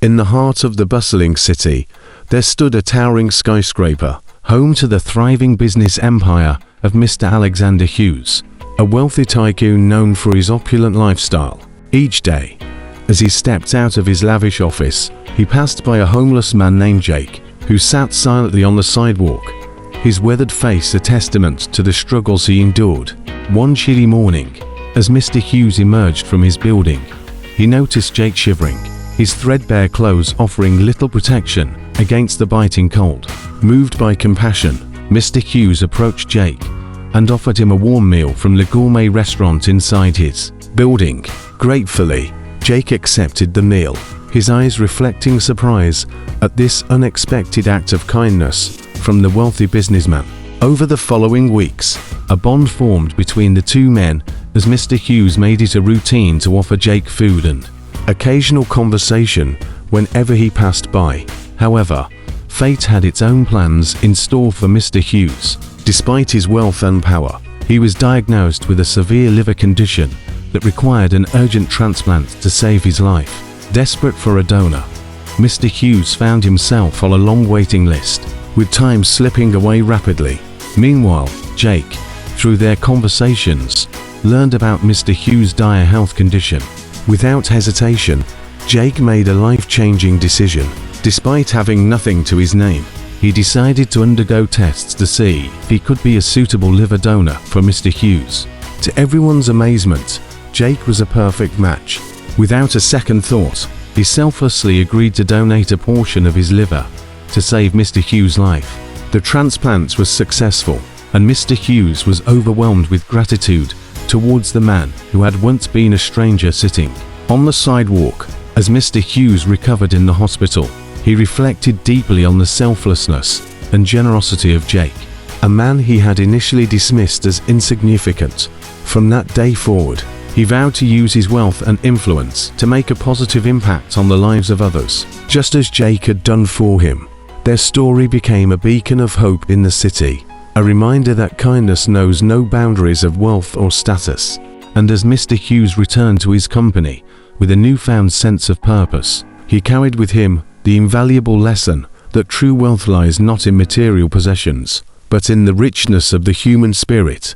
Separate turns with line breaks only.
In the heart of the bustling city, there stood a towering skyscraper, home to the thriving business empire of Mr. Alexander Hughes, a wealthy tycoon known for his opulent lifestyle. Each day, as he stepped out of his lavish office, he passed by a homeless man named Jake, who sat silently on the sidewalk, his weathered face a testament to the struggles he endured. One chilly morning, as Mr. Hughes emerged from his building, he noticed Jake shivering, his threadbare clothes offering little protection against the biting cold. Moved by compassion, Mr. Hughes approached Jake and offered him a warm meal from the gourmet restaurant inside his building. Gratefully, Jake accepted the meal, his eyes reflecting surprise at this unexpected act of kindness from the wealthy businessman. Over the following weeks, a bond formed between the two men as Mr. Hughes made it a routine to offer Jake food and occasional conversation whenever he passed by. However, fate had its own plans in store for Mr. Hughes. Despite his wealth and power, he was diagnosed with a severe liver condition that required an urgent transplant to save his life. Desperate for a donor, Mr. Hughes found himself on a long waiting list, with time slipping away rapidly. Meanwhile, Jake, through their conversations, learned about Mr. Hughes' dire health condition. Without hesitation, Jake made a life-changing decision. Despite having nothing to his name, he decided to undergo tests to see if he could be a suitable liver donor for Mr. Hughes. To everyone's amazement, Jake was a perfect match. Without a second thought, he selflessly agreed to donate a portion of his liver to save Mr. Hughes' life. The transplant was successful, and Mr. Hughes was overwhelmed with gratitude towards the man who had once been a stranger sitting on the sidewalk. As Mr. Hughes recovered in the hospital, he reflected deeply on the selflessness and generosity of Jake, a man he had initially dismissed as insignificant. From that day forward, he vowed to use his wealth and influence to make a positive impact on the lives of others, just as Jake had done for him. Their story became a beacon of hope in the city, a reminder that kindness knows no boundaries of wealth or status. And as Mr. Hughes returned to his company with a newfound sense of purpose, he carried with him the invaluable lesson that true wealth lies not in material possessions, but in the richness of the human spirit.